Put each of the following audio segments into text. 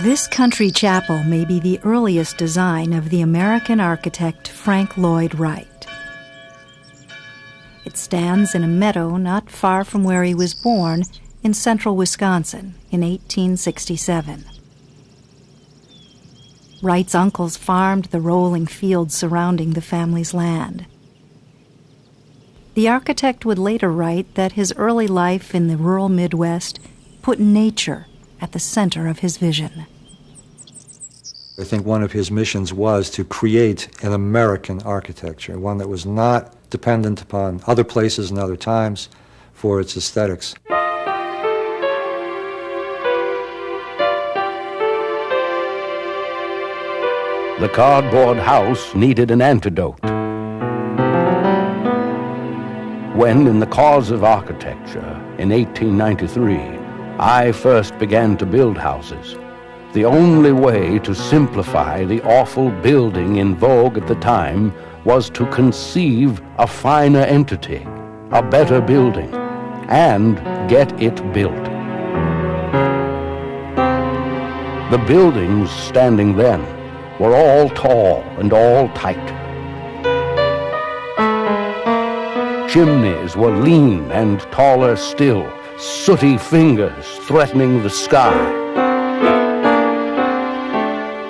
This country chapel may be the earliest design of the American architect Frank Lloyd Wright. It stands in a meadow not far from where he was born in central Wisconsin in 1867. Wright's uncles farmed the rolling fields surrounding the family's land. The architect would later write that his early life in the rural Midwest put nature at the center of his vision. I think one of his missions was to create an American architecture, one that was not dependent upon other places and other times for its aesthetics. The cardboard house needed an antidote. When, in the cause of architecture, in 1893, I first began to build houses, the only way to simplify the awful building in vogue at the time was to conceive a finer entity, a better building, and get it built. The buildings standing then were all tall and all tight. Chimneys were lean and taller still, sooty fingers threatening the sky.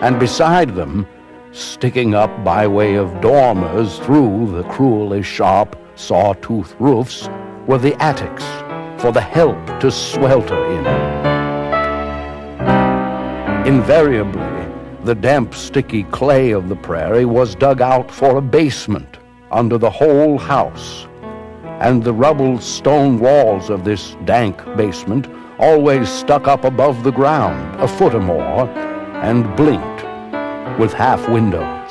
And beside them, sticking up by way of dormers through the cruelly sharp saw-tooth roofs, were the attics for the help to swelter in. Invariably, the damp, sticky clay of the prairie was dug out for a basement under the whole house, and the rubbled stone walls of this dank basement always stuck up above the ground a foot or more and blinked with half windows.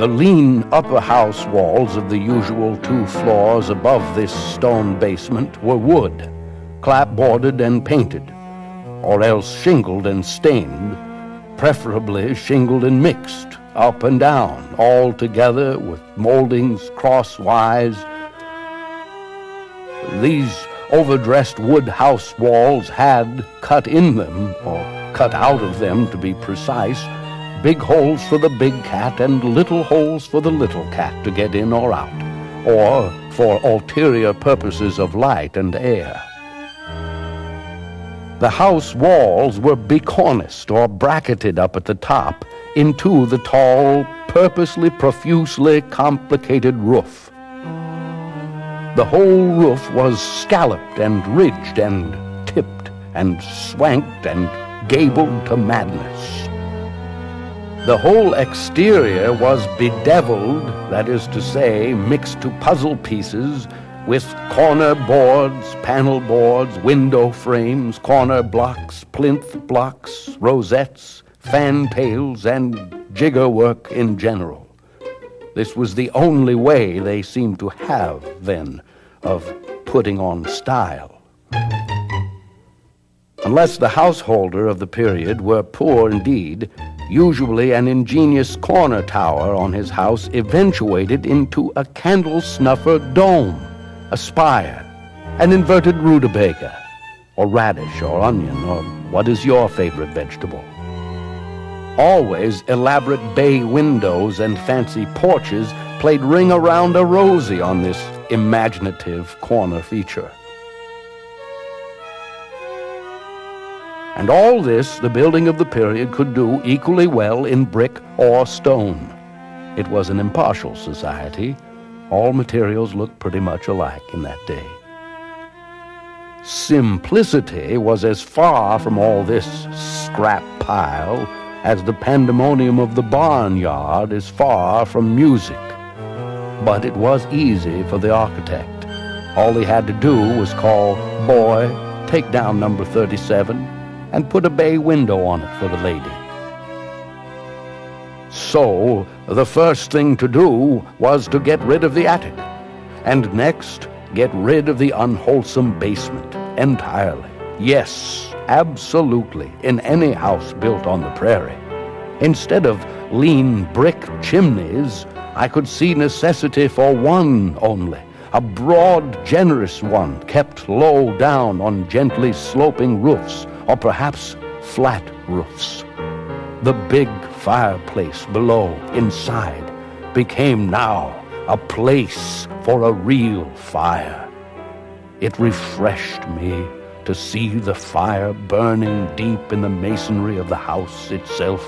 The lean upper house walls of the usual 2 floors above this stone basement were wood, clapboarded and painted, or else shingled and stained, preferably shingled and mixed, up and down, all together with moldings crosswise. These overdressed wood house walls had cut in them, or cut out of them to be precise, big holes for the big cat and little holes for the little cat to get in or out, or for ulterior purposes of light and air. The house walls were becorniced or bracketed up at the top into the tall, purposely profusely complicated roof. The whole roof was scalloped and ridged and tipped and swanked and gabled to madness. The whole exterior was bedeviled, that is to say, mixed to puzzle pieces, with corner boards, panel boards, window frames, corner blocks, plinth blocks, rosettes, fantails, and jigger work in general. This was the only way they seemed to have, then, of putting on style. Unless the householder of the period were poor indeed, usually an ingenious corner tower on his house eventuated into a candle-snuffer dome, a spire, an inverted rutabaga, or radish, or onion, or what is your favorite vegetable? Always elaborate bay windows and fancy porches played ring-around-a-rosy on this imaginative corner feature. And all this the building of the period could do equally well in brick or stone. It was an impartial society. All materials looked pretty much alike in that day. Simplicity was as far from all this scrap pile as the pandemonium of the barnyard is far from music. But it was easy for the architect. All he had to do was call, "Boy, take down number 37, and put a bay window on it for the lady." So, the first thing to do was to get rid of the attic, and next, get rid of the unwholesome basement entirely. Yes, absolutely, in any house built on the prairie. Instead of lean brick chimneys, I could see necessity for one only, a broad, generous one kept low down on gently sloping roofs, or perhaps flat roofs. The big fireplace below, inside, became now a place for a real fire. It refreshed me to see the fire burning deep in the masonry of the house itself.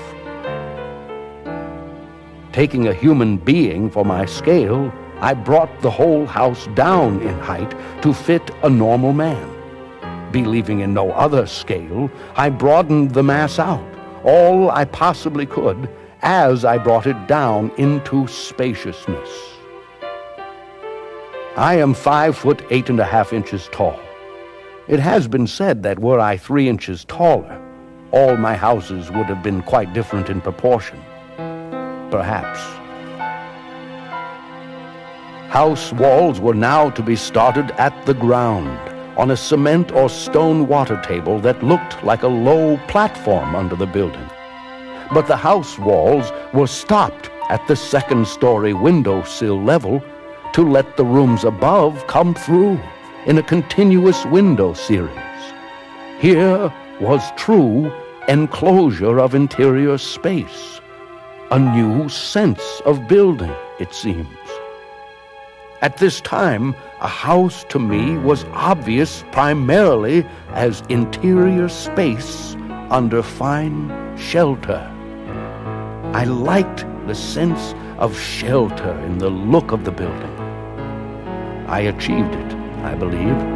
Taking a human being for my scale, I brought the whole house down in height to fit a normal man. Believing in no other scale, I broadened the mass out, all I possibly could, as I brought it down into spaciousness. I am 5 foot 8.5 inches tall. It has been said that were I 3 inches taller, all my houses would have been quite different in proportion. Perhaps. House walls were now to be started at the ground, on a cement or stone water table that looked like a low platform under the building. But the house walls were stopped at the second-story windowsill level to let the rooms above come through in a continuous window series. Here was true enclosure of interior space, a new sense of building, it seems. At this time, a house to me was obvious primarily as interior space under fine shelter. I liked the sense of shelter in the look of the building. I achieved it, I believe.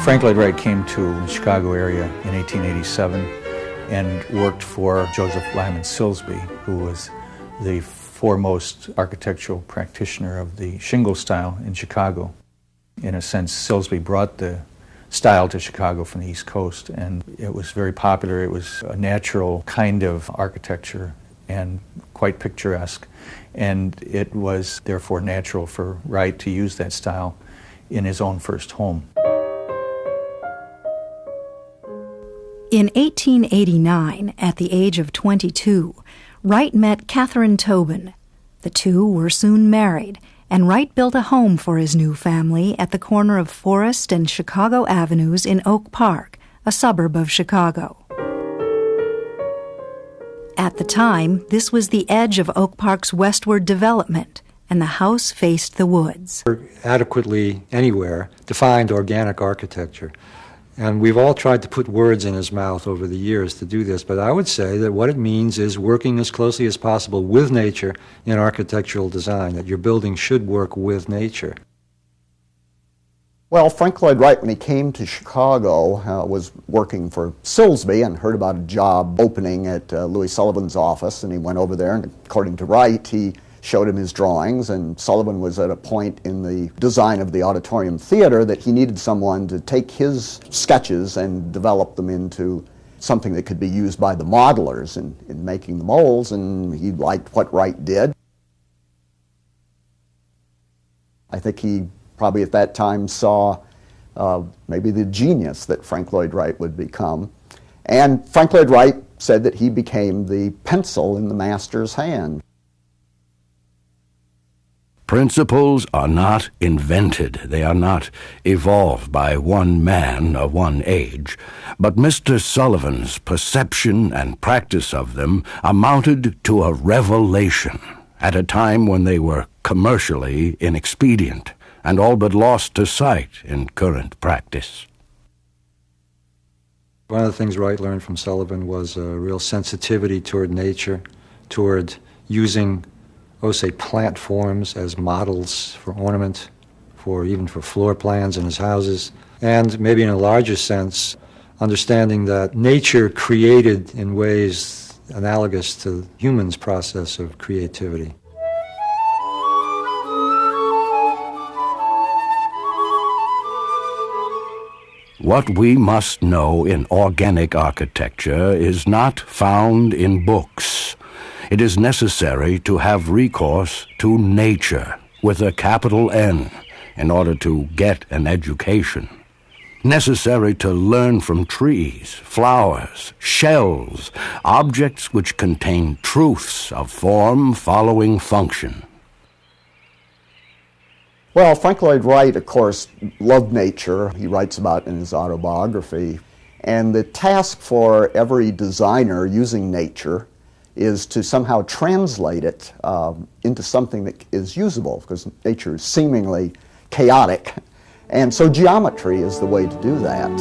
Frank Lloyd Wright came to the Chicago area in 1887 and worked for Joseph Lyman Silsbee, who was the foremost architectural practitioner of the shingle style in Chicago. In a sense, Silsbee brought the style to Chicago from the East Coast, and it was very popular. It was a natural kind of architecture and quite picturesque, and it was therefore natural for Wright to use that style in his own first home. In 1889, at the age of 22, Wright met Catherine Tobin. The two were soon married, and Wright built a home for his new family at the corner of Forest and Chicago Avenues in Oak Park, a suburb of Chicago. At the time, this was the edge of Oak Park's westward development, and the house faced the woods. Adequately anywhere defined organic architecture. And we've all tried to put words in his mouth over the years to do this, but I would say that what it means is working as closely as possible with nature in architectural design, that your building should work with nature. Well, Frank Lloyd Wright, when he came to Chicago, was working for Silsbee and heard about a job opening at Louis Sullivan's office, and he went over there, and according to Wright, he showed him his drawings, and Sullivan was at a point in the design of the auditorium theater that he needed someone to take his sketches and develop them into something that could be used by the modelers in making the molds, and he liked what Wright did. I think he probably at that time saw maybe the genius that Frank Lloyd Wright would become. And Frank Lloyd Wright said that he became the pencil in the master's hand. Principles are not invented, they are not evolved by one man of one age, but Mr. Sullivan's perception and practice of them amounted to a revelation at a time when they were commercially inexpedient and all but lost to sight in current practice. One of the things Wright learned from Sullivan was a real sensitivity toward nature, toward using say plant forms as models for ornament, even for floor plans in his houses, and maybe in a larger sense, understanding that nature created in ways analogous to humans' process of creativity. What we must know in organic architecture is not found in books. It is necessary to have recourse to nature, with a capital N in order to get an education. Necessary to learn from trees, flowers, shells, objects which contain truths of form following function. Well, Frank Lloyd Wright, of course, loved nature. He writes about it in his autobiography. And the task for every designer using nature is to somehow translate it into something that is usable, because nature is seemingly chaotic. And so geometry is the way to do that.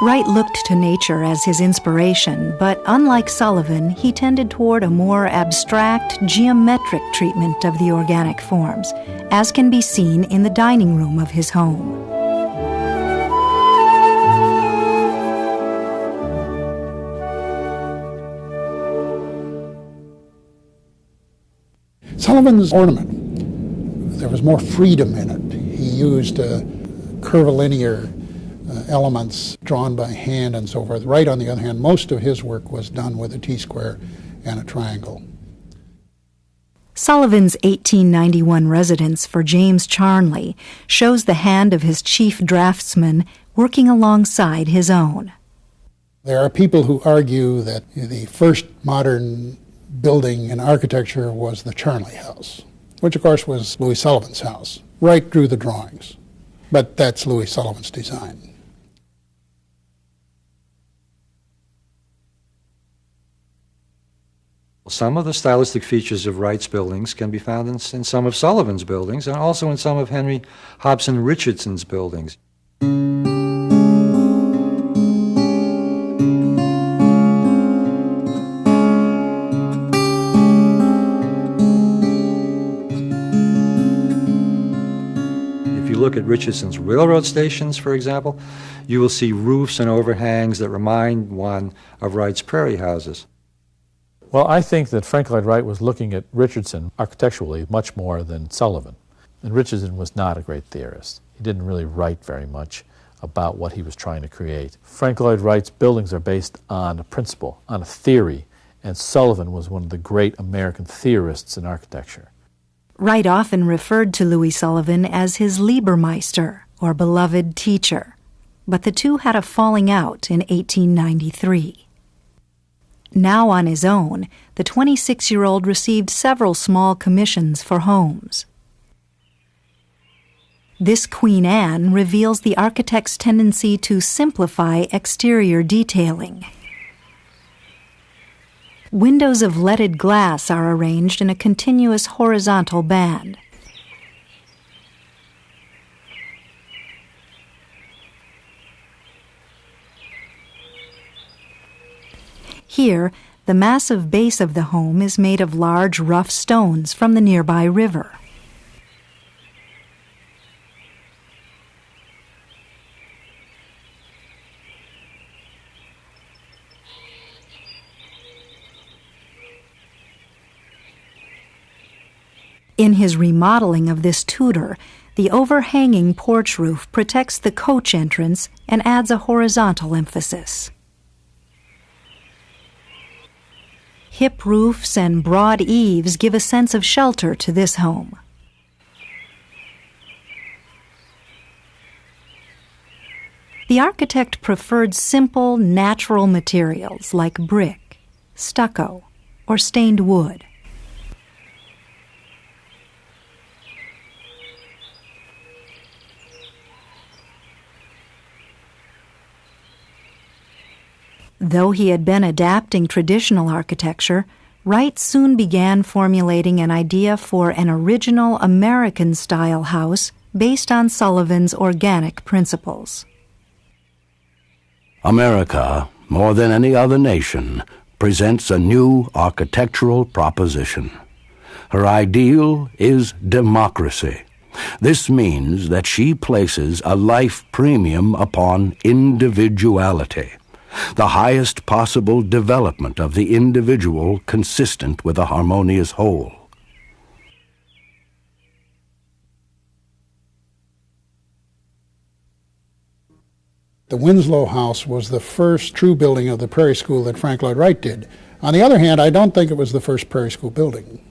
Wright looked to nature as his inspiration, but unlike Sullivan, he tended toward a more abstract, geometric treatment of the organic forms, as can be seen in the dining room of his home. Sullivan's ornament, there was more freedom in it. He used curvilinear elements drawn by hand and so forth. Wright, on the other hand, most of his work was done with a T-square and a triangle. Sullivan's 1891 residence for James Charnley shows the hand of his chief draftsman working alongside his own. There are people who argue that the first modern building in architecture was the Charnley House, which of course was Louis Sullivan's house. Wright drew the drawings, but that's Louis Sullivan's design. Some of the stylistic features of Wright's buildings can be found in some of Sullivan's buildings and also in some of Henry Hobson Richardson's buildings. If you look at Richardson's railroad stations, for example, you will see roofs and overhangs that remind one of Wright's prairie houses. Well, I think that Frank Lloyd Wright was looking at Richardson architecturally much more than Sullivan. And Richardson was not a great theorist. He didn't really write very much about what he was trying to create. Frank Lloyd Wright's buildings are based on a principle, on a theory, and Sullivan was one of the great American theorists in architecture. Wright often referred to Louis Sullivan as his Liebermeister, or beloved teacher, but the two had a falling out in 1893. Now on his own, the 26-year-old received several small commissions for homes. This Queen Anne reveals the architect's tendency to simplify exterior detailing. Windows of leaded glass are arranged in a continuous horizontal band. Here, the massive base of the home is made of large, rough stones from the nearby river. In his remodeling of this Tudor, the overhanging porch roof protects the coach entrance and adds a horizontal emphasis. Hip roofs and broad eaves give a sense of shelter to this home. The architect preferred simple, natural materials like brick, stucco, or stained wood. Though he had been adapting traditional architecture, Wright soon began formulating an idea for an original American-style house based on Sullivan's organic principles. America, more than any other nation, presents a new architectural proposition. Her ideal is democracy. This means that she places a life premium upon individuality, the highest possible development of the individual consistent with a harmonious whole. The Winslow House was the first true building of the Prairie School that Frank Lloyd Wright did. On the other hand, I don't think it was the first Prairie School building.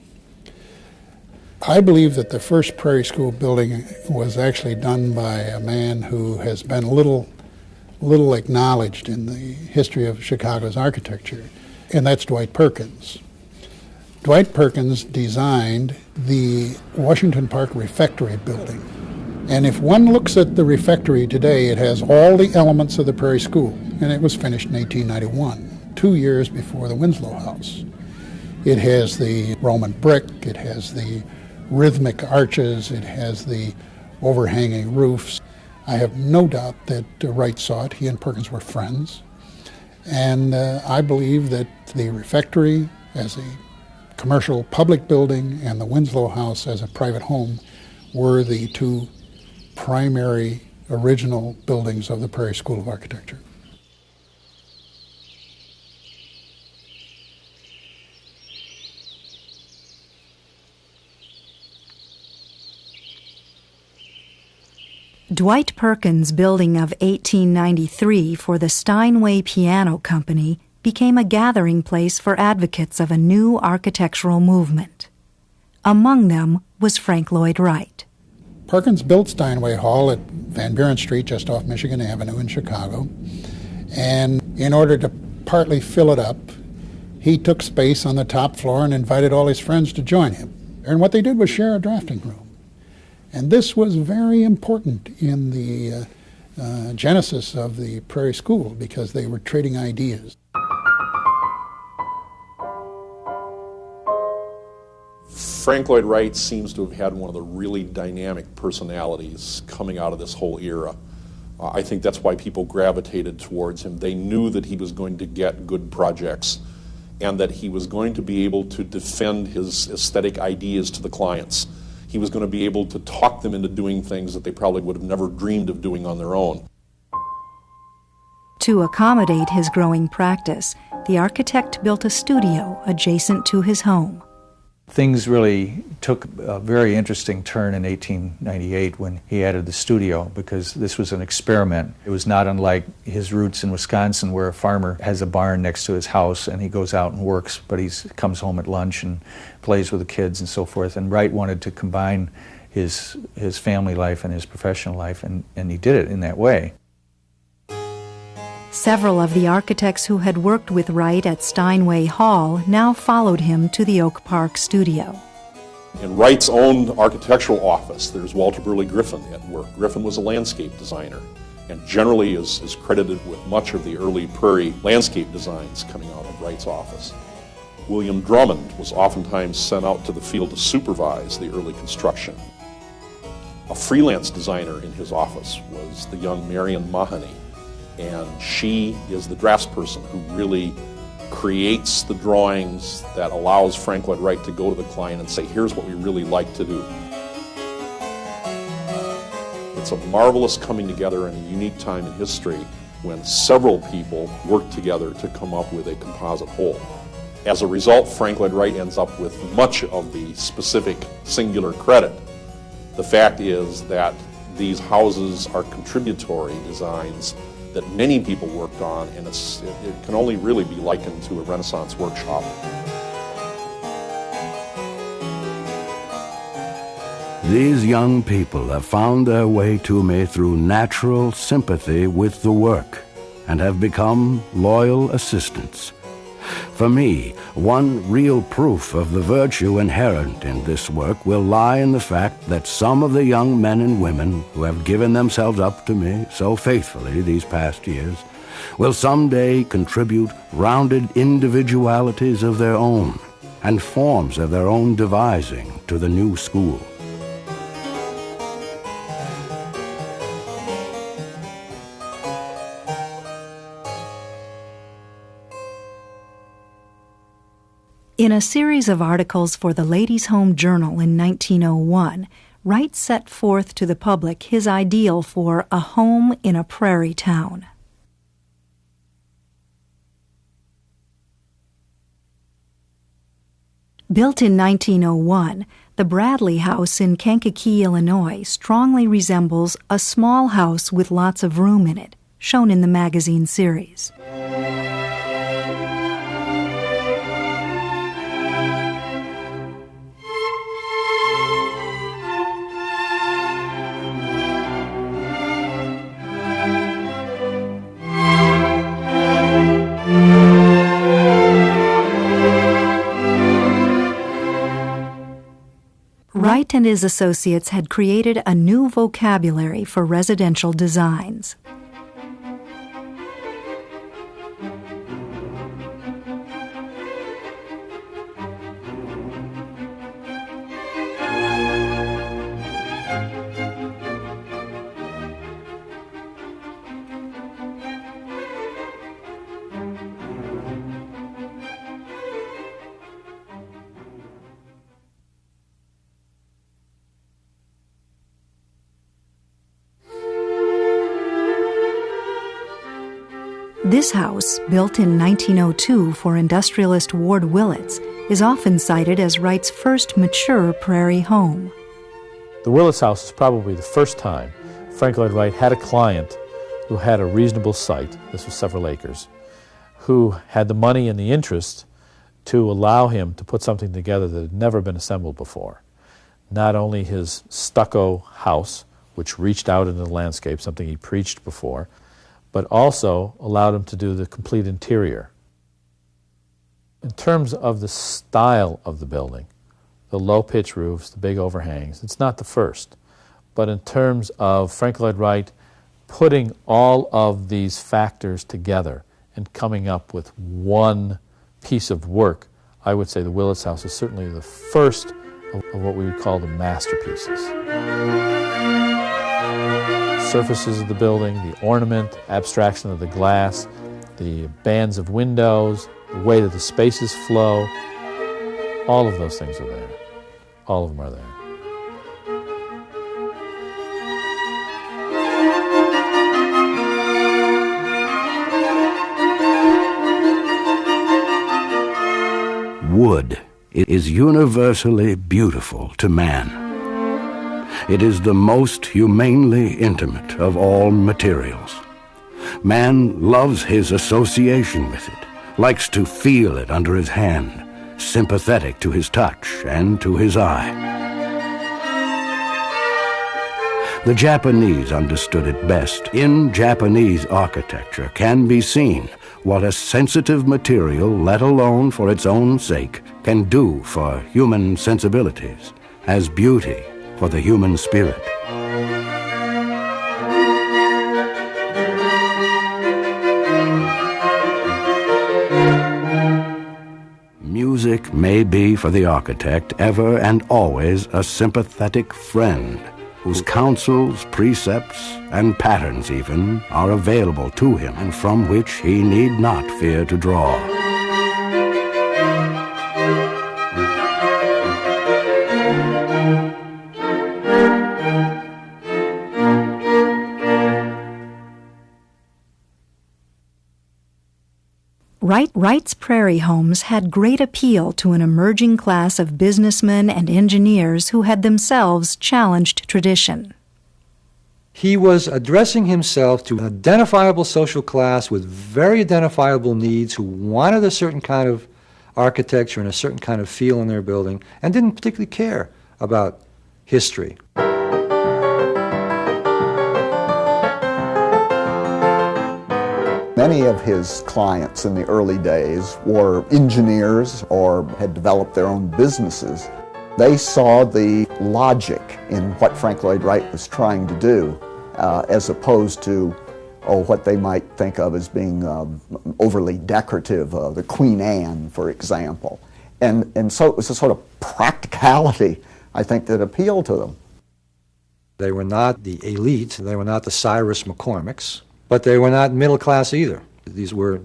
I believe that the first Prairie School building was actually done by a man who has been little acknowledged in the history of Chicago's architecture, and that's Dwight Perkins. Dwight Perkins designed the Washington Park Refectory building. And if one looks at the refectory today, it has all the elements of the Prairie School, and it was finished in 1891, 2 years before the Winslow House. It has the Roman brick, it has the rhythmic arches, it has the overhanging roofs. I have no doubt that Wright saw it. He and Perkins were friends. And I believe that the refectory as a commercial public building and the Winslow House as a private home were the two primary original buildings of the Prairie School of Architecture. Dwight Perkins' building of 1893 for the Steinway Piano Company became a gathering place for advocates of a new architectural movement. Among them was Frank Lloyd Wright. Perkins built Steinway Hall at Van Buren Street just off Michigan Avenue in Chicago, and in order to partly fill it up, he took space on the top floor and invited all his friends to join him. And what they did was share a drafting room. And this was very important in the genesis of the Prairie School because they were trading ideas. Frank Lloyd Wright seems to have had one of the really dynamic personalities coming out of this whole era. I think that's why people gravitated towards him. They knew that he was going to get good projects and that he was going to be able to defend his aesthetic ideas to the clients. He was going to be able to talk them into doing things that they probably would have never dreamed of doing on their own. To accommodate his growing practice, the architect built a studio adjacent to his home. Things really took a very interesting turn in 1898 when he added the studio, because this was an experiment. It was not unlike his roots in Wisconsin, where a farmer has a barn next to his house and he goes out and works, but he comes home at lunch and plays with the kids and so forth. And Wright wanted to combine his family life and his professional life, and he did it in that way. Several of the architects who had worked with Wright at Steinway Hall now followed him to the Oak Park studio. In Wright's own architectural office, there's Walter Burley Griffin at work. Griffin was a landscape designer and generally is credited with much of the early Prairie landscape designs coming out of Wright's office. William Drummond was oftentimes sent out to the field to supervise the early construction. A freelance designer in his office was the young Marion Mahoney, and she is the draftsperson who really creates the drawings that allows Frank Lloyd Wright to go to the client and say, here's what we really like to do. It's a marvelous coming together and a unique time in history when several people work together to come up with a composite whole. As a result, Frank Lloyd Wright ends up with much of the specific singular credit. The fact is that these houses are contributory designs that many people worked on, and it can only really be likened to a Renaissance workshop. These young people have found their way to me through natural sympathy with the work and have become loyal assistants. For me, one real proof of the virtue inherent in this work will lie in the fact that some of the young men and women who have given themselves up to me so faithfully these past years will someday contribute rounded individualities of their own and forms of their own devising to the new school. In a series of articles for the Ladies' Home Journal in 1901, Wright set forth to the public his ideal for a home in a prairie town. Built in 1901, the Bradley House in Kankakee, Illinois, strongly resembles a small house with lots of room in it, shown in the magazine series. Wright and his associates had created a new vocabulary for residential designs. This house, built in 1902 for industrialist Ward Willits, is often cited as Wright's first mature prairie home. The Willits house is probably the first time Frank Lloyd Wright had a client who had a reasonable site, this was several acres, who had the money and the interest to allow him to put something together that had never been assembled before. Not only his stucco house, which reached out into the landscape, something he preached before, but also allowed him to do the complete interior. In terms of the style of the building, the low-pitch roofs, the big overhangs, it's not the first. But in terms of Frank Lloyd Wright putting all of these factors together and coming up with one piece of work, I would say the Willits house is certainly the first of what we would call the masterpieces. Surfaces of the building, the ornament, abstraction of the glass, the bands of windows, the way that the spaces flow, all of those things are there. All of them are there. Wood is universally beautiful to man. It is the most humanely intimate of all materials. Man loves his association with it, likes to feel it under his hand, sympathetic to his touch and to his eye. The Japanese understood it best. In Japanese architecture can be seen what a sensitive material, let alone for its own sake, can do for human sensibilities, as beauty for the human spirit. Music may be for the architect ever and always a sympathetic friend whose counsels, precepts, and patterns even are available to him and from which he need not fear to draw. Wright's prairie homes had great appeal to an emerging class of businessmen and engineers who had themselves challenged tradition. He was addressing himself to an identifiable social class with very identifiable needs who wanted a certain kind of architecture and a certain kind of feel in their building and didn't particularly care about history. Many of his clients in the early days were engineers or had developed their own businesses. They saw the logic in what Frank Lloyd Wright was trying to do, as opposed to what they might think of as being overly decorative, the Queen Anne, for example. And so it was a sort of practicality, I think, that appealed to them. They were not the elite, they were not the Cyrus McCormicks, but they were not middle class either. These were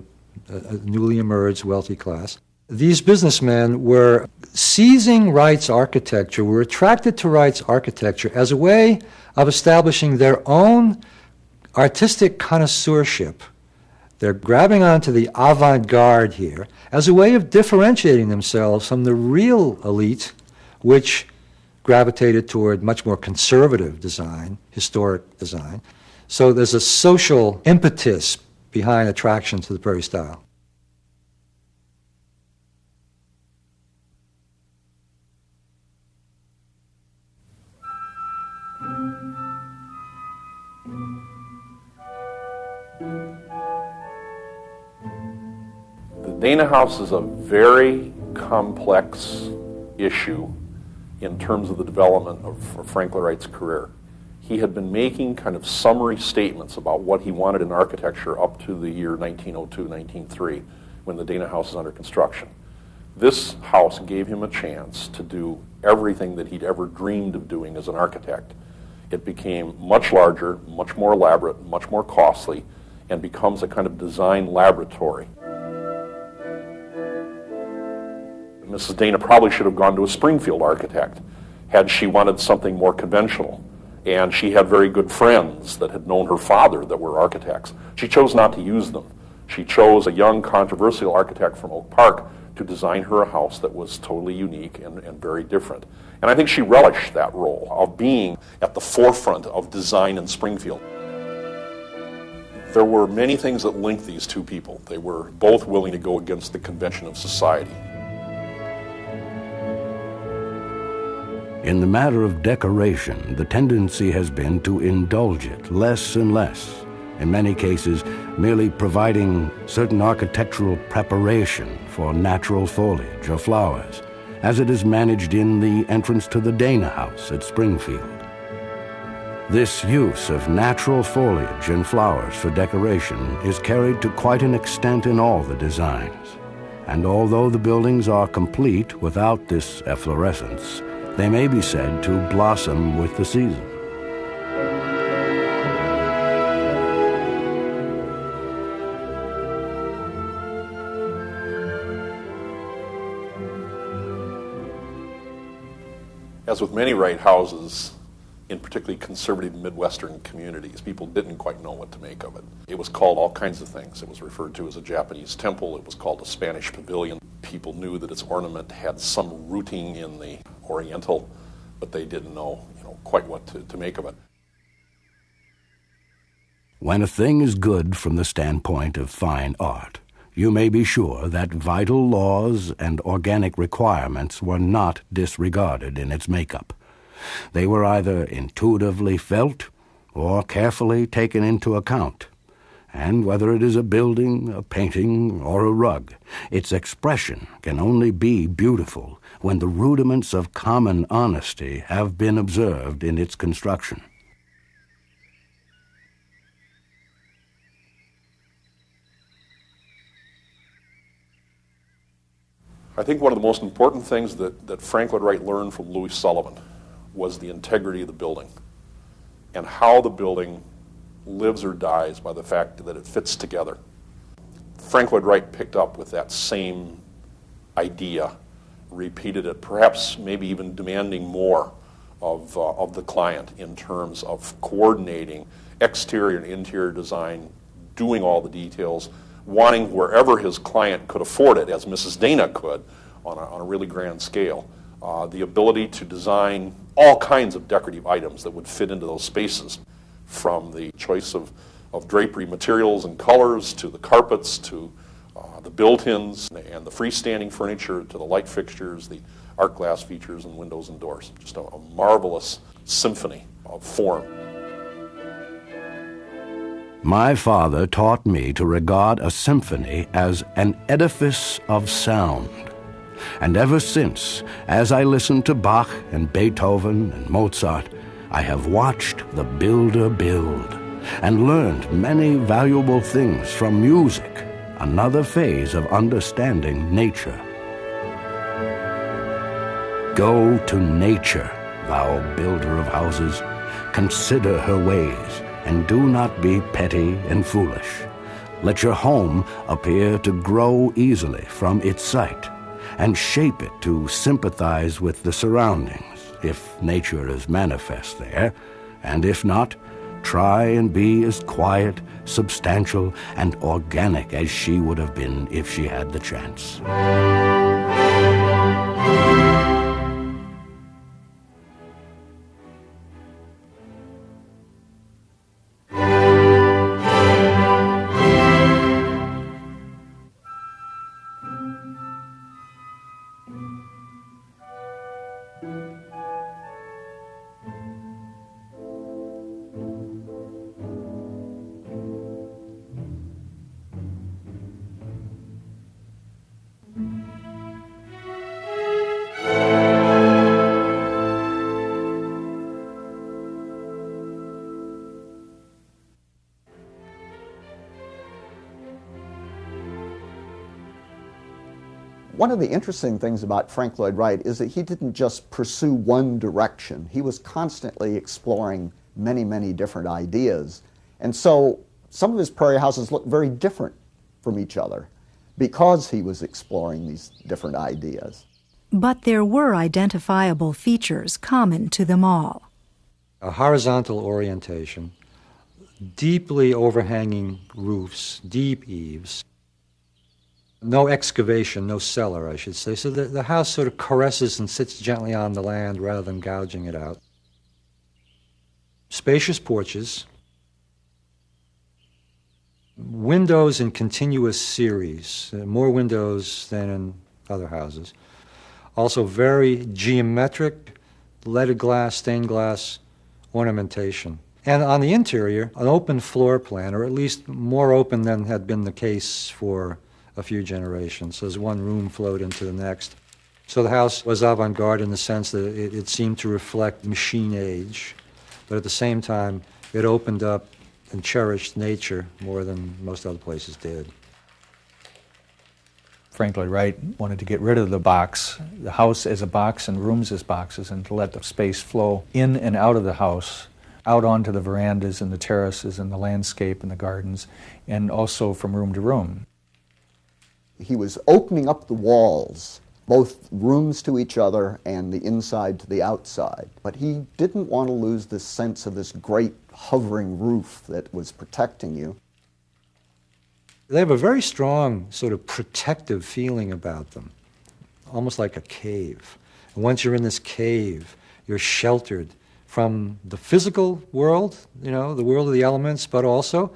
a newly emerged wealthy class. These businessmen were seizing Wright's architecture, were attracted to Wright's architecture as a way of establishing their own artistic connoisseurship. They're grabbing onto the avant-garde here as a way of differentiating themselves from the real elite, which gravitated toward much more conservative design, historic design. So there's a social impetus behind attraction to the prairie style. The Dana House is a very complex issue in terms of the development of Frank Lloyd Wright's career. He had been making kind of summary statements about what he wanted in architecture up to the year 1902, 1903, when the Dana House is under construction. This house gave him a chance to do everything that he'd ever dreamed of doing as an architect. It became much larger, much more elaborate, much more costly, and becomes a kind of design laboratory. Mrs. Dana probably should have gone to a Springfield architect had she wanted something more conventional. And she had very good friends that had known her father that were architects. She chose not to use them. She chose a young, controversial architect from Oak Park to design her a house that was totally unique and very different. And I think she relished that role of being at the forefront of design in Springfield. There were many things that linked these two people. They were both willing to go against the convention of society. In the matter of decoration, the tendency has been to indulge it less and less, in many cases merely providing certain architectural preparation for natural foliage or flowers, as it is managed in the entrance to the Dana House at Springfield. This use of natural foliage and flowers for decoration is carried to quite an extent in all the designs, and although the buildings are complete without this efflorescence, they may be said to blossom with the season. As with many Wright houses, in particularly conservative Midwestern communities, people didn't quite know what to make of it. It was called all kinds of things. It was referred to as a Japanese temple. It was called a Spanish pavilion. People knew that its ornament had some rooting in the Oriental, but they didn't know, quite what to make of it. When a thing is good from the standpoint of fine art, you may be sure that vital laws and organic requirements were not disregarded in its makeup. They were either intuitively felt or carefully taken into account. And whether it is a building, a painting, or a rug, its expression can only be beautiful when the rudiments of common honesty have been observed in its construction. I think one of the most important things that Frank Lloyd Wright learned from Louis Sullivan was the integrity of the building and how the building lives or dies by the fact that it fits together. Frank Lloyd Wright picked up with that same idea, repeated it, perhaps maybe even demanding more of the client in terms of coordinating exterior and interior design, doing all the details, wanting wherever his client could afford it, as Mrs. Dana could on a really grand scale, the ability to design all kinds of decorative items that would fit into those spaces, from the choice of drapery materials and colors, to the carpets, to the built-ins and the freestanding furniture, to the light fixtures, the art glass features and windows and doors. Just a marvelous symphony of form. My father taught me to regard a symphony as an edifice of sound. And ever since, as I listened to Bach and Beethoven and Mozart, I have watched the builder build and learned many valuable things from music, another phase of understanding nature. Go to nature, thou builder of houses. Consider her ways, and do not be petty and foolish. Let your home appear to grow easily from its site, and shape it to sympathize with the surroundings, if nature is manifest there, and if not, try and be as quiet, substantial, and organic as she would have been if she had the chance. One of the interesting things about Frank Lloyd Wright is that he didn't just pursue one direction. He was constantly exploring many, many different ideas. And so some of his prairie houses look very different from each other because he was exploring these different ideas. But there were identifiable features common to them all. A horizontal orientation, deeply overhanging roofs, deep eaves, no excavation, no cellar, I should say. So the house sort of caresses and sits gently on the land rather than gouging it out. Spacious porches, windows in continuous series, more windows than in other houses. Also very geometric, leaded glass, stained glass ornamentation. And on the interior, an open floor plan, or at least more open than had been the case for a few generations, as one room flowed into the next. So the house was avant-garde in the sense that it seemed to reflect machine age, but at the same time, it opened up and cherished nature more than most other places did. Frank Lloyd Wright wanted to get rid of the box, the house as a box and rooms as boxes, and to let the space flow in and out of the house, out onto the verandas and the terraces and the landscape and the gardens, and also from room to room. He was opening up the walls, both rooms to each other and the inside to the outside. But he didn't want to lose this sense of this great hovering roof that was protecting you. They have a very strong sort of protective feeling about them, almost like a cave. And once you're in this cave, you're sheltered from the physical world, the world of the elements, but also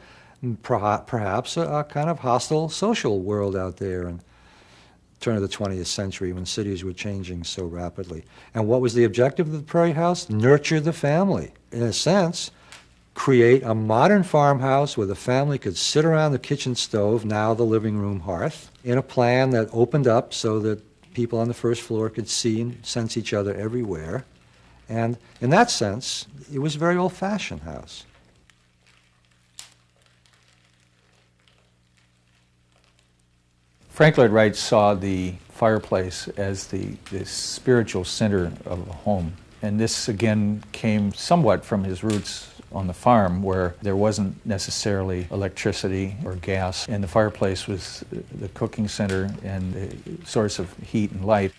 perhaps a kind of hostile social world out there in the turn of the 20th century when cities were changing so rapidly. And what was the objective of the Prairie House? Nurture the family. In a sense, create a modern farmhouse where the family could sit around the kitchen stove, now the living room hearth, in a plan that opened up so that people on the first floor could see and sense each other everywhere. And in that sense, it was a very old-fashioned house. Frank Lloyd Wright saw the fireplace as the spiritual center of a home. And this, again, came somewhat from his roots on the farm, where there wasn't necessarily electricity or gas, and the fireplace was the cooking center and the source of heat and light.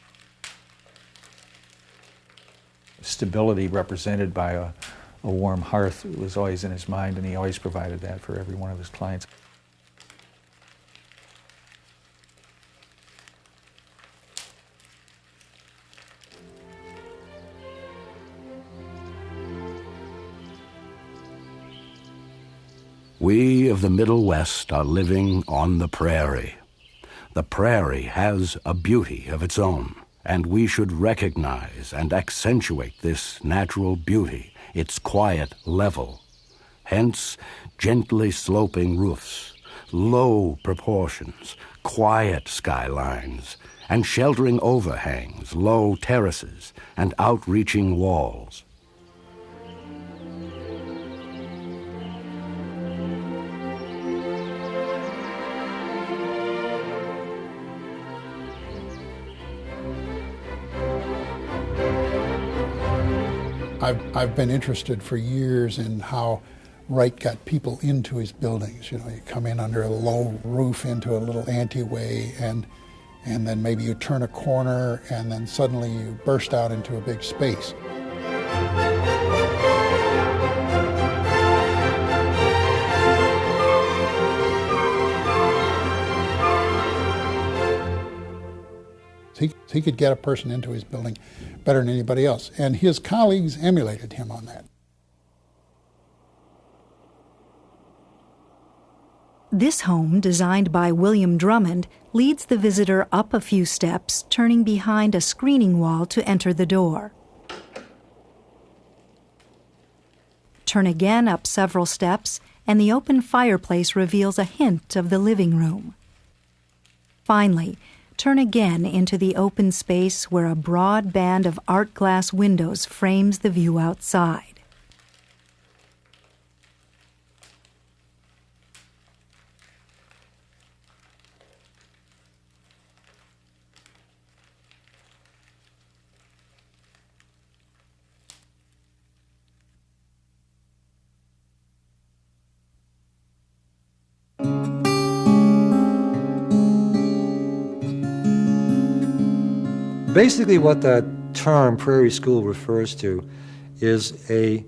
Stability represented by a warm hearth was always in his mind, and he always provided that for every one of his clients. We of the Middle West are living on the prairie. The prairie has a beauty of its own, and we should recognize and accentuate this natural beauty, its quiet level. Hence, gently sloping roofs, low proportions, quiet skylines, and sheltering overhangs, low terraces, and outreaching walls. I've been interested for years in how Wright got people into his buildings. You come in under a low roof into a little anteyway, and then maybe you turn a corner, and then suddenly you burst out into a big space. He could get a person into his building better than anybody else, and his colleagues emulated him on that. This home, designed by William Drummond, leads the visitor up a few steps, turning behind a screening wall to enter the door. Turn again up several steps, and the open fireplace reveals a hint of the living room. Finally, turn again into the open space where a broad band of art glass windows frames the view outside. Basically what that term, Prairie School, refers to is a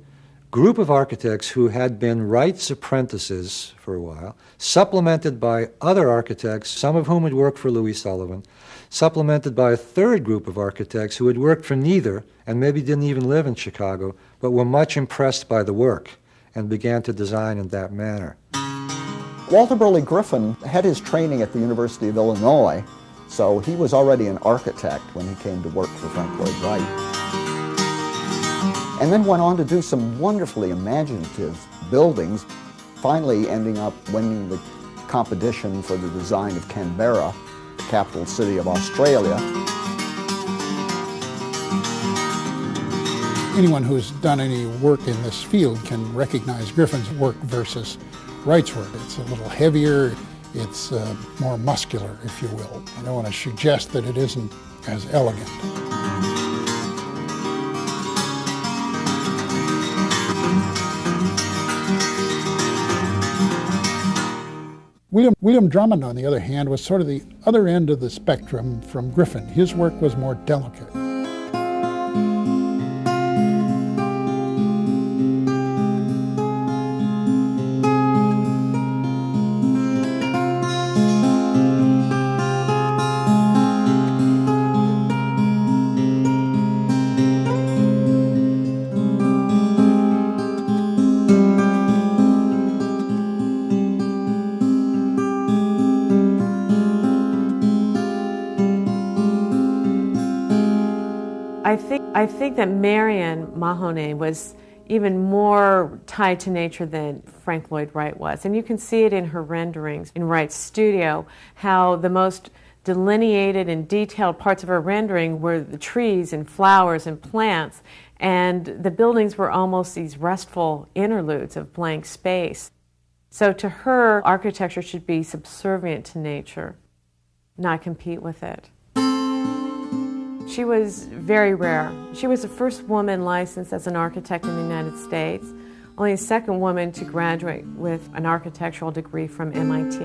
group of architects who had been Wright's apprentices for a while, supplemented by other architects, some of whom had worked for Louis Sullivan, supplemented by a third group of architects who had worked for neither and maybe didn't even live in Chicago, but were much impressed by the work and began to design in that manner. Walter Burley Griffin had his training at the University of Illinois, so he was already an architect when he came to work for Frank Lloyd Wright. And then went on to do some wonderfully imaginative buildings, finally ending up winning the competition for the design of Canberra, the capital city of Australia. Anyone who's done any work in this field can recognize Griffin's work versus Wright's work. It's a little heavier, it's more muscular, if you will. I don't want to suggest that it isn't as elegant. William Drummond, on the other hand, was sort of the other end of the spectrum from Griffin. His work was more delicate. I think that Marion Mahoney was even more tied to nature than Frank Lloyd Wright was. And you can see it in her renderings in Wright's studio, how the most delineated and detailed parts of her rendering were the trees and flowers and plants, and the buildings were almost these restful interludes of blank space. So to her, architecture should be subservient to nature, not compete with it. She was very rare. She was the first woman licensed as an architect in the United States, only the second woman to graduate with an architectural degree from MIT,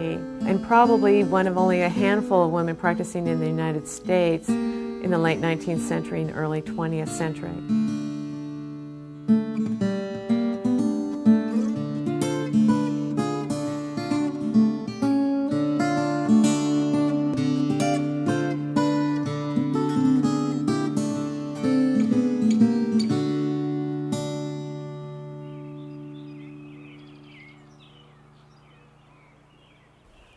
and probably one of only a handful of women practicing in the United States in the late 19th century and early 20th century.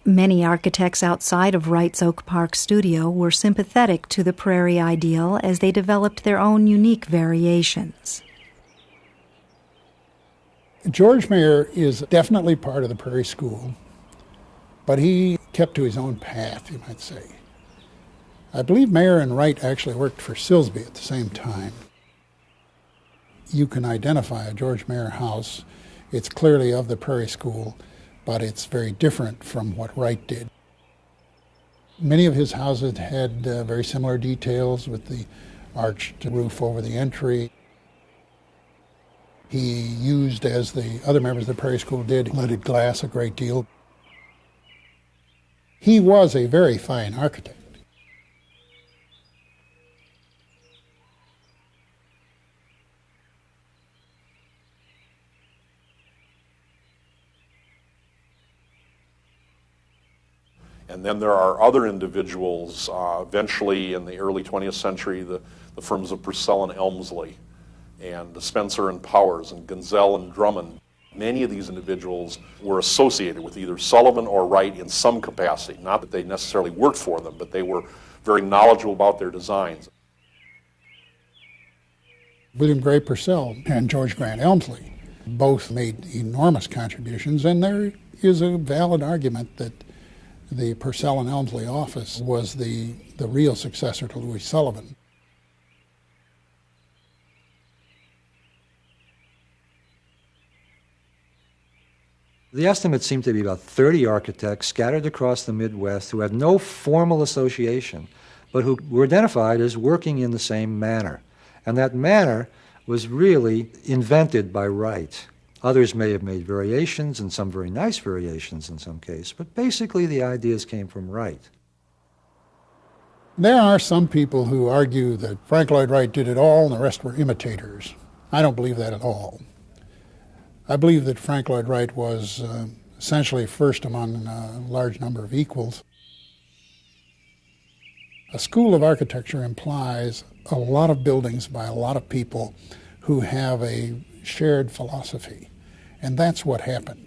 Many architects outside of Wright's Oak Park studio were sympathetic to the prairie ideal as they developed their own unique variations. George Mayer is definitely part of the Prairie School, but he kept to his own path, you might say. I believe Mayer and Wright actually worked for Silsbee at the same time. You can identify a George Mayer house. It's clearly of the Prairie School, but it's very different from what Wright did. Many of his houses had very similar details with the arched roof over the entry. He used, as the other members of the Prairie School did, leaded glass a great deal. He was a very fine architect. And then there are other individuals, eventually in the early 20th century, the firms of Purcell and Elmsley, and Spencer and Powers, and Gonzell and Drummond. Many of these individuals were associated with either Sullivan or Wright in some capacity. Not that they necessarily worked for them, but they were very knowledgeable about their designs. William Gray Purcell and George Grant Elmsley both made enormous contributions, and there is a valid argument that the Purcell and Elmsley office was the real successor to Louis Sullivan. The estimates seem to be about 30 architects scattered across the Midwest who had no formal association, but who were identified as working in the same manner. And that manner was really invented by Wright. Others may have made variations, and some very nice variations in some cases, but basically the ideas came from Wright. There are some people who argue that Frank Lloyd Wright did it all and the rest were imitators. I don't believe that at all. I believe that Frank Lloyd Wright was essentially first among a large number of equals. A school of architecture implies a lot of buildings by a lot of people who have a shared philosophy, and that's what happened.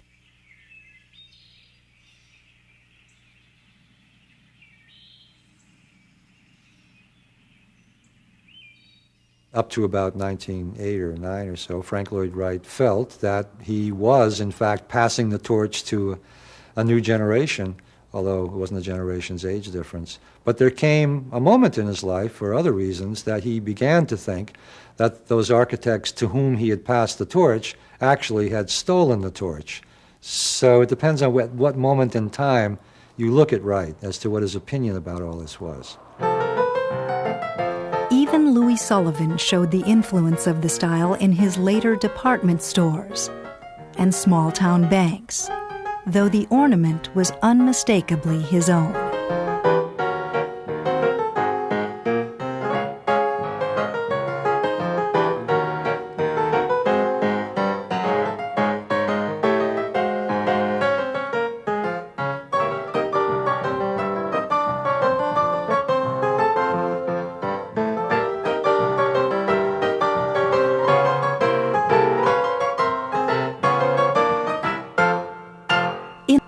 Up to about 1908 or 9 or so, Frank Lloyd Wright felt that he was, in fact, passing the torch to a new generation, although it wasn't a generation's age difference. But there came a moment in his life, for other reasons, that he began to think that those architects to whom he had passed the torch actually had stolen the torch. So it depends on what moment in time you look at Wright as to what his opinion about all this was. Even Louis Sullivan showed the influence of the style in his later department stores and small-town banks, though the ornament was unmistakably his own.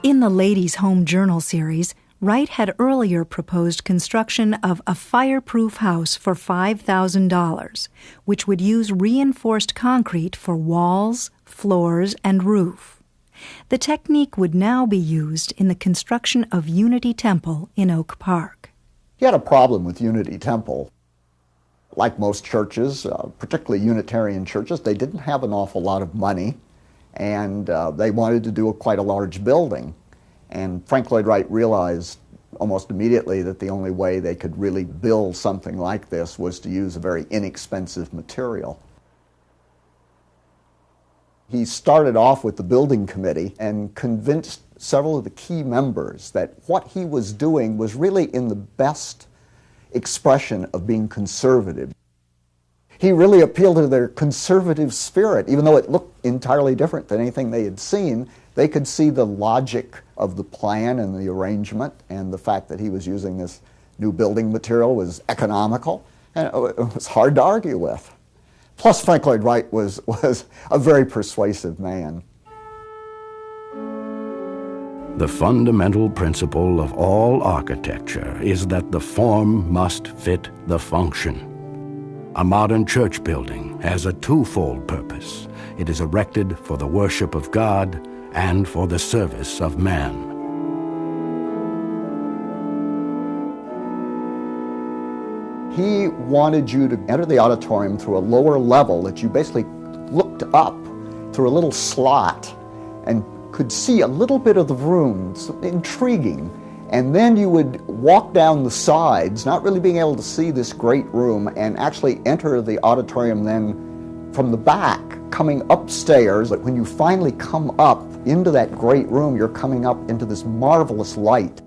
In the Ladies' Home Journal series, Wright had earlier proposed construction of a fireproof house for $5,000, which would use reinforced concrete for walls, floors, and roof. The technique would now be used in the construction of Unity Temple in Oak Park. He had a problem with Unity Temple. Like most churches, particularly Unitarian churches, they didn't have an awful lot of money, and they wanted to do quite a large building. And Frank Lloyd Wright realized almost immediately that the only way they could really build something like this was to use a very inexpensive material. He started off with the building committee and convinced several of the key members that what he was doing was really in the best expression of being conservative. He really appealed to their conservative spirit. Even though it looked entirely different than anything they had seen, they could see the logic of the plan and the arrangement, and the fact that he was using this new building material was economical, and it was hard to argue with. Plus, Frank Lloyd Wright was a very persuasive man. The fundamental principle of all architecture is that the form must fit the function. A modern church building has a twofold purpose. It is erected for the worship of God and for the service of man. He wanted you to enter the auditorium through a lower level that you basically looked up through a little slot and could see a little bit of the room. It's intriguing. And then you would walk down the sides, not really being able to see this great room, and actually enter the auditorium then from the back, coming upstairs. But when you finally come up into that great room, you're coming up into this marvelous light.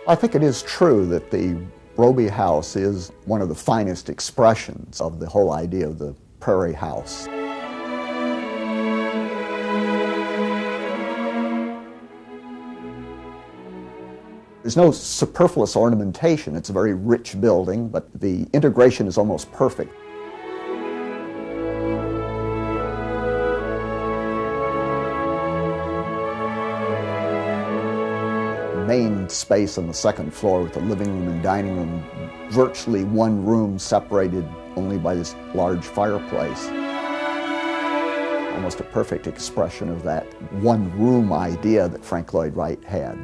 I think it is true that the Roby House is one of the finest expressions of the whole idea of the prairie house. There's no superfluous ornamentation. It's a very rich building, but the integration is almost perfect. Main space on the second floor with the living room and dining room, virtually one room separated only by this large fireplace. Almost a perfect expression of that one room idea that Frank Lloyd Wright had.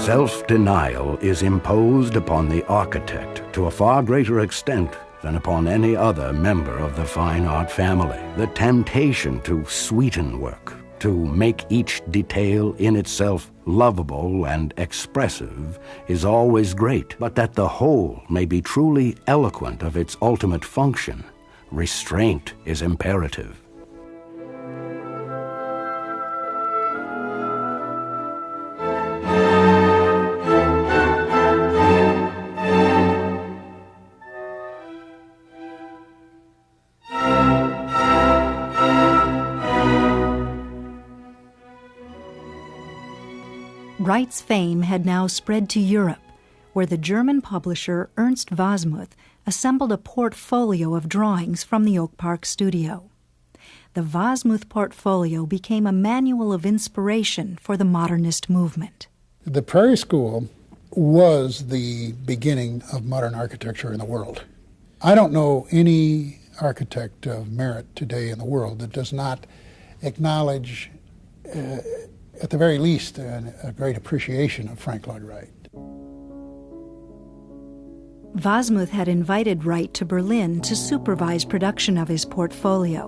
Self-denial is imposed upon the architect to a far greater extent than upon any other member of the fine art family. The temptation to sweeten work, to make each detail in itself lovable and expressive, is always great, but that the whole may be truly eloquent of its ultimate function, restraint is imperative. Wright's fame had now spread to Europe, where the German publisher Ernst Wasmuth assembled a portfolio of drawings from the Oak Park studio. The Wasmuth portfolio became a manual of inspiration for the modernist movement. The Prairie School was the beginning of modern architecture in the world. I don't know any architect of merit today in the world that does not acknowledge at the very least, a great appreciation of Frank Lloyd Wright. Wasmuth had invited Wright to Berlin to supervise production of his portfolio.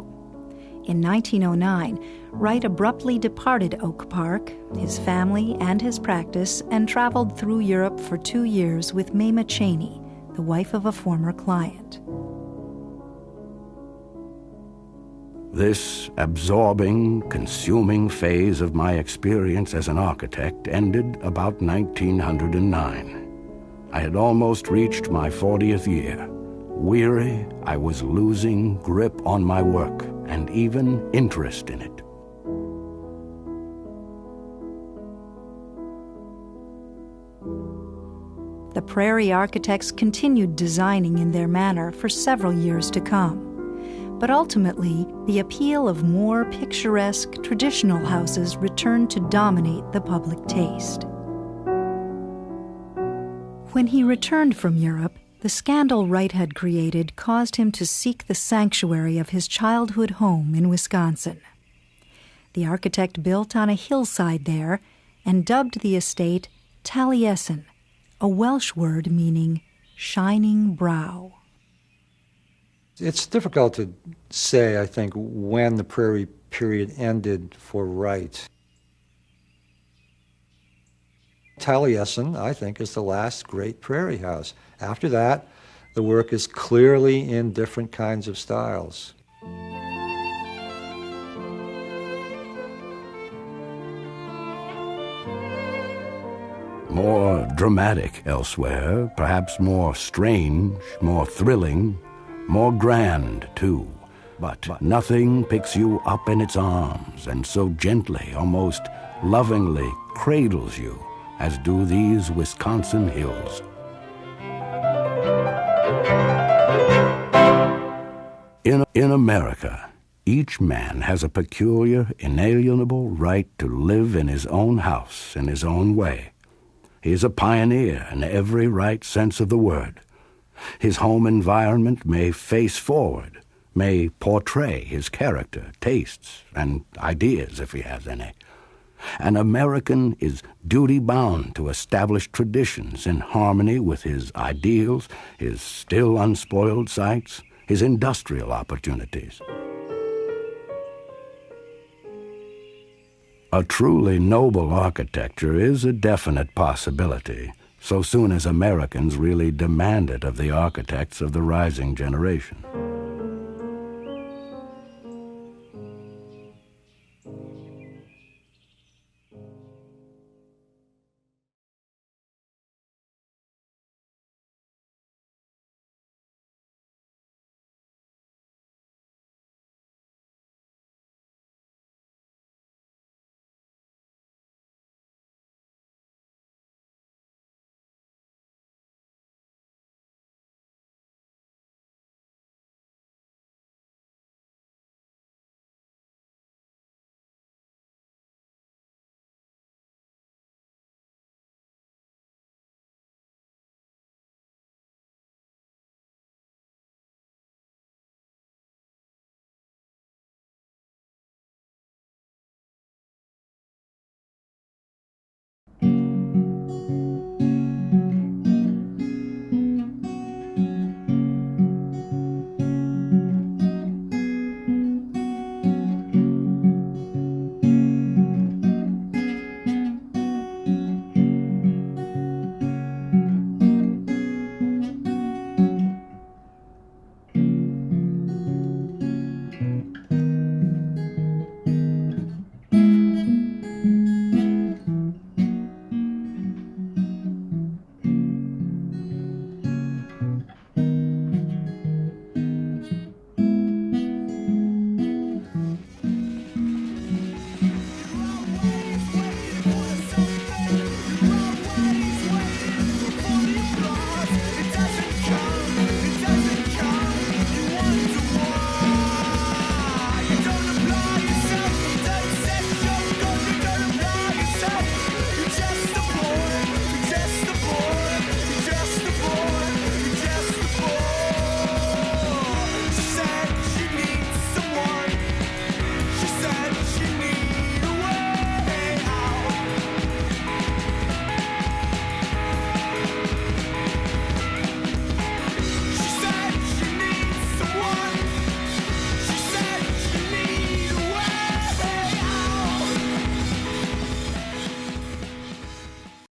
In 1909, Wright abruptly departed Oak Park, his family, and his practice, and traveled through Europe for 2 years with Mamah Cheney, the wife of a former client. This absorbing, consuming phase of my experience as an architect ended about 1909. I had almost reached my 40th year. Weary, I was losing grip on my work and even interest in it. The Prairie architects continued designing in their manner for several years to come. But ultimately, the appeal of more picturesque, traditional houses returned to dominate the public taste. When he returned from Europe, the scandal Wright had created caused him to seek the sanctuary of his childhood home in Wisconsin. The architect built on a hillside there and dubbed the estate Taliesin, a Welsh word meaning shining brow. It's difficult to say, I think, when the Prairie period ended for Wright. Taliesin, I think, is the last great Prairie house. After that, the work is clearly in different kinds of styles. More dramatic elsewhere, perhaps more strange, more thrilling, more grand, too. But nothing picks you up in its arms and so gently, almost lovingly cradles you as do these Wisconsin hills. In America, each man has a peculiar, inalienable right to live in his own house in his own way. He is a pioneer in every right sense of the word. His home environment may face forward, may portray his character, tastes, and ideas if he has any. An American is duty-bound to establish traditions in harmony with his ideals, his still unspoiled sites, his industrial opportunities. A truly noble architecture is a definite possibility, so soon as Americans really demand it of the architects of the rising generation.